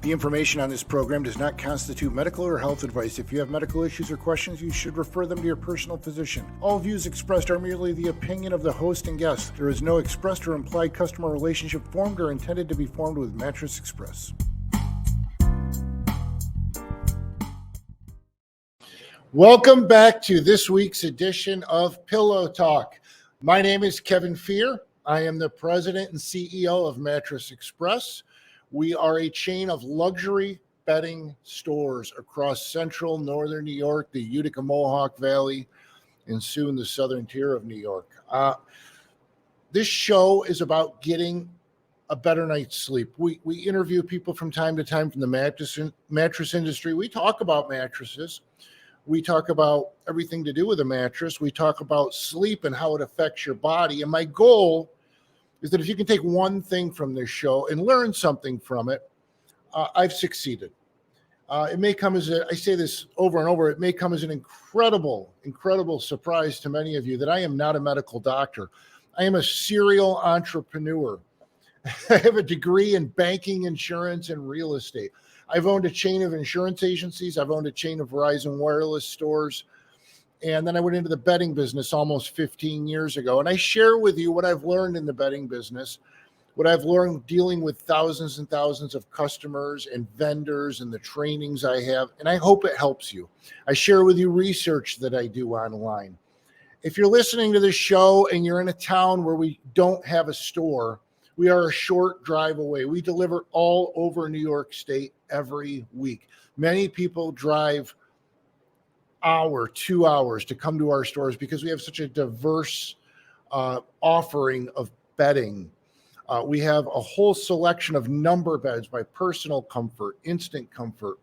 The information on this program does not constitute medical or health advice. If you have medical issues or questions, you should refer them to your personal physician. All views expressed are merely the opinion of the host and guest. There is no expressed or implied customer relationship formed or intended to be formed with Mattress Express. Welcome back to this week's edition of Pillow Talk. My name is Kevin Fear. I am the president and CEO of Mattress Express. We are a chain of luxury bedding stores across central northern New York, the Utica Mohawk Valley, and soon the southern tier of New York. This show is about getting a better night's sleep. We interview people from time to time from the mattress industry. We talk about mattresses. We talk about everything to do with a mattress. We talk about sleep and how it affects your body. And my goal is that if you can take one thing from this show and learn something from it, I've succeeded. It may come as I say this over and over, it may come as an incredible surprise to many of you that I am not a medical doctor. I am a serial entrepreneur. I have a degree in banking, insurance, and real estate. I've owned a chain of insurance agencies. I've owned a chain of Verizon wireless stores. And then I went into the bedding business almost 15 years ago. And I share with you what I've learned in the bedding business, what I've learned dealing with thousands and thousands of customers and vendors and the trainings I have. And I hope it helps you. I share with you research that I do online. If you're listening to this show and you're in a town where we don't have a store, we are a short drive away. We deliver all over New York State every week. Many people drive 2 hours to come to our stores because we have such a diverse offering of bedding. We have a whole selection of number beds by Personal Comfort, Instant Comfort.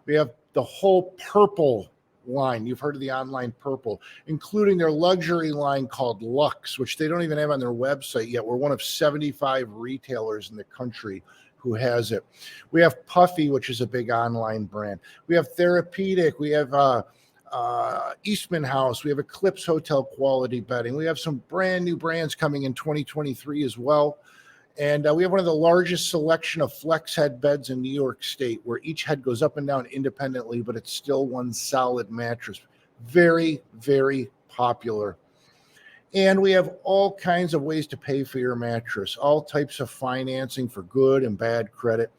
We have the whole Purple line. You've heard of the online Purple, including their luxury line called Luxe, which they don't even have on their website yet. We're one of 75 retailers in the country who has it. We have Puffy, which is a big online brand. We have Therapeutic. We have Eastman House. We have Eclipse Hotel quality bedding. We have some brand new brands coming in 2023 as well. And we have one of the largest selection of flex head beds in New York State, where each head goes up and down independently, but it's still one solid mattress. Very, very popular. And we have all kinds of ways to pay for your mattress, all types of financing for good and bad credit.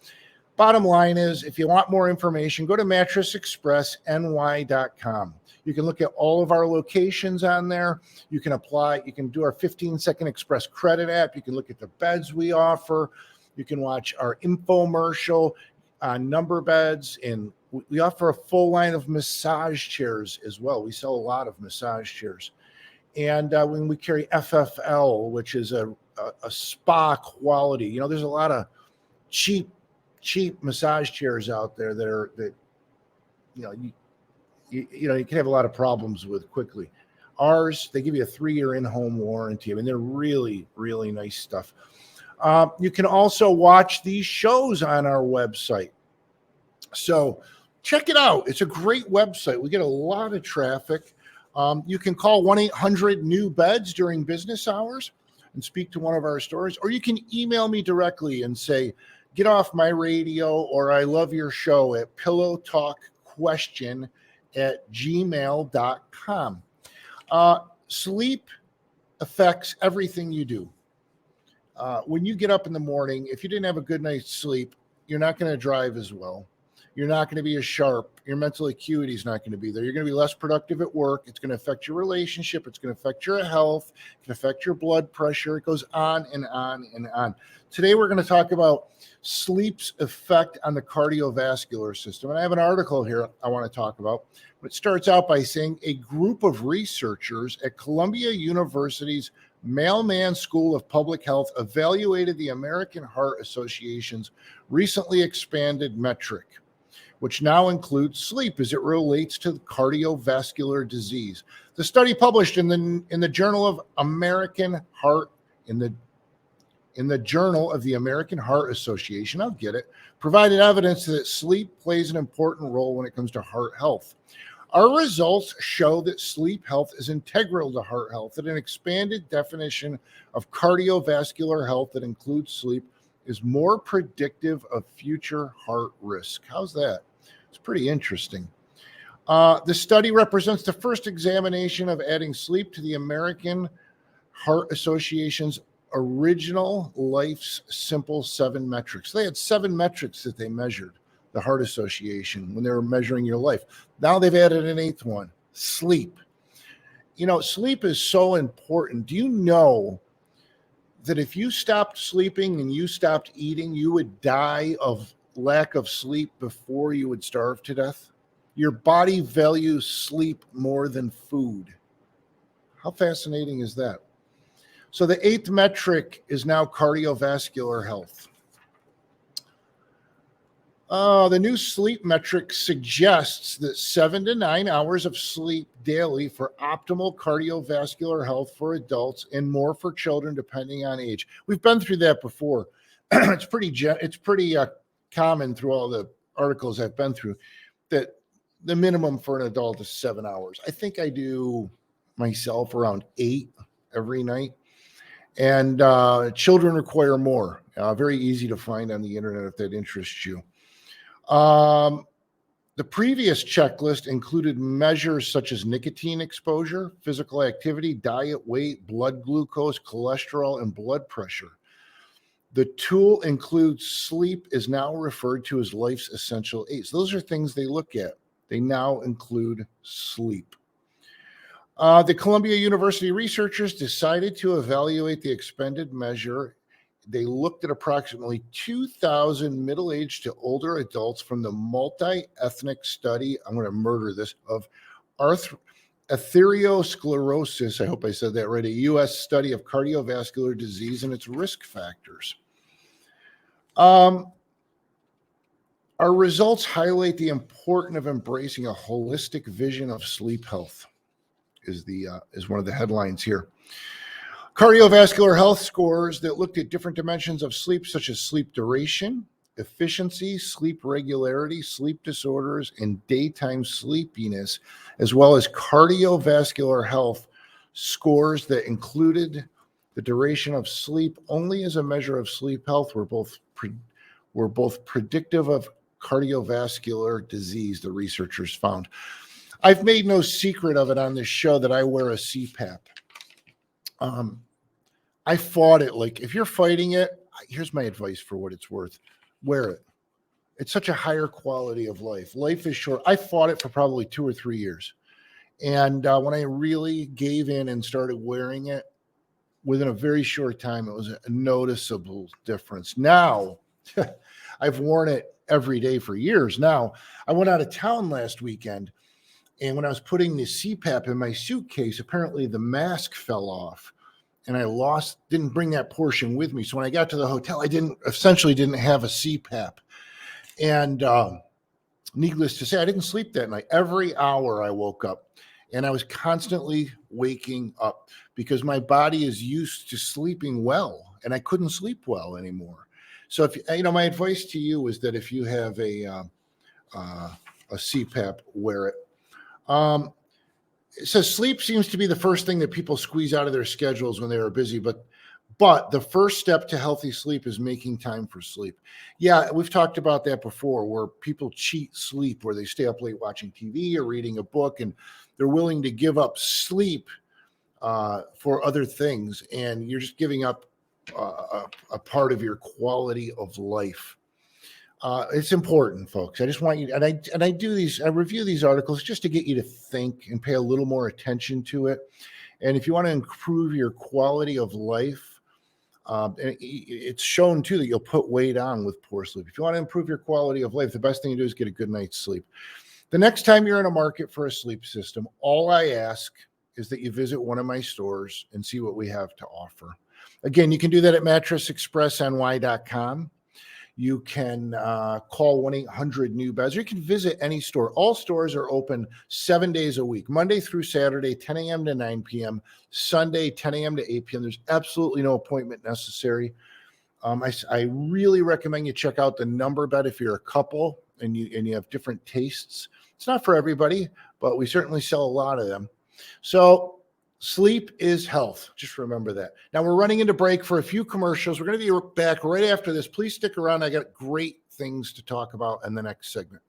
Bottom line is, if you want more information, go to mattressexpressny.com. You can look at all of our locations on there. You can apply. You can do our 15-second express credit app. You can look at the beds we offer. You can watch our infomercial on number beds. And we offer a full line of massage chairs as well. We sell a lot of massage chairs. And when we carry FFL, which is a spa quality, there's a lot of cheap massage chairs out there that you can have a lot of problems with quickly. Ours, they give you a 3-year in-home warranty. I mean, they're really, really nice stuff. You can also watch these shows on our website. So check it out. It's a great website. We get a lot of traffic. You can call 1-800-NEW-BEDS during business hours and speak to one of our stores, or you can email me directly and say, get off my radio, or I love your show at pillowtalkquestion@gmail.com. Sleep affects everything you do. When you get up in the morning, if you didn't have a good night's sleep, you're not going to drive as well. You're not going to be as sharp. Your mental acuity is not going to be there. You're going to be less productive at work. It's going to affect your relationship. It's going to affect your health. It can affect your blood pressure. It goes on and on and on. Today, we're going to talk about sleep's effect on the cardiovascular system. And I have an article here I want to talk about. It starts out by saying a group of researchers at Columbia University's Mailman School of Public Health evaluated the American Heart Association's recently expanded metric, which now includes sleep as it relates to cardiovascular disease. The study published in the Journal of American Heart in the Journal of the American Heart Association, provided evidence that sleep plays an important role when it comes to heart health. Our results show that sleep health is integral to heart health, and an expanded definition of cardiovascular health that includes sleep is more predictive of future heart risk. How's that? It's pretty interesting. The study represents the first examination of adding sleep to the American Heart Association's original Life's Simple 7 metrics. They had 7 metrics that they measured, the Heart Association, when they were measuring your life. Now they've added an 8th one, sleep. You know, sleep is so important. Do you know that if you stopped sleeping and you stopped eating, you would die of lack of sleep before you would starve to death? Your body values sleep more than food. How fascinating is that? So the 8th metric is now cardiovascular health. The new sleep metric suggests that 7 to 9 hours of sleep daily for optimal cardiovascular health for adults and more for children, depending on age. We've been through that before. It's pretty common through all the articles I've been through that the minimum for an adult is 7 hours. I think I do myself around 8 every night. And children require more. Very easy to find on the internet if that interests you. The previous checklist included measures such as nicotine exposure, physical activity, diet, weight, blood glucose, cholesterol, and blood pressure. The tool includes sleep, is now referred to as life's essential 8. So those are things they look at. They now include sleep. The Columbia University researchers decided to evaluate the expended measure. They looked at approximately 2,000 middle-aged to older adults from the multi-ethnic study, I'm going to murder this, of atherosclerosis, I hope I said that right, a U.S. study of cardiovascular disease and its risk factors. Our results highlight the importance of embracing a holistic vision of sleep health. Is one of the headlines here. Cardiovascular health scores that looked at different dimensions of sleep, such as sleep duration, efficiency, sleep regularity, sleep disorders, and daytime sleepiness, as well as cardiovascular health scores that included the duration of sleep only as a measure of sleep health were both predictive of cardiovascular disease, the researchers found. I've made no secret of it on this show that I wear a CPAP. I fought it. Like, if you're fighting it, here's my advice for what it's worth. Wear it. It's such a higher quality of life. Life is short. I fought it for probably 2 or 3 years. And when I really gave in and started wearing it, within a very short time, it was a noticeable difference. Now, I've worn it every day for years. Now, I went out of town last weekend. And when I was putting the CPAP in my suitcase, apparently the mask fell off and I didn't bring that portion with me. So when I got to the hotel, I essentially didn't have a CPAP. And needless to say, I didn't sleep that night. Every hour I woke up and I was constantly waking up because my body is used to sleeping well and I couldn't sleep well anymore. So my advice to you is that if you have a CPAP, wear it. It says sleep seems to be the first thing that people squeeze out of their schedules when they are busy, but the first step to healthy sleep is making time for sleep. Yeah, we've talked about that before, where people cheat sleep, where they stay up late watching TV or reading a book, and they're willing to give up sleep for other things, and you're just giving up a part of your quality of life. It's important, folks. I just want you, and I review these articles just to get you to think and pay a little more attention to it. And if you want to improve your quality of life, and it's shown too that you'll put weight on with poor sleep. If you want to improve your quality of life, the best thing to do is get a good night's sleep. The next time you're in a market for a sleep system, all I ask is that you visit one of my stores and see what we have to offer. Again, you can do that at mattressexpressny.com. You can call 1-800-NEW-BEDS, or you can visit any store. All stores are open 7 days a week, Monday through Saturday, 10 a.m. to 9 p.m., Sunday, 10 a.m. to 8 p.m. There's absolutely no appointment necessary. I really recommend you check out the Number Bed if you're a couple and you have different tastes. It's not for everybody, but we certainly sell a lot of them. So Sleep is health. Just remember that. Now we're running into break for a few commercials. We're going to be back right after this. Please stick around. I got great things to talk about in the next segment.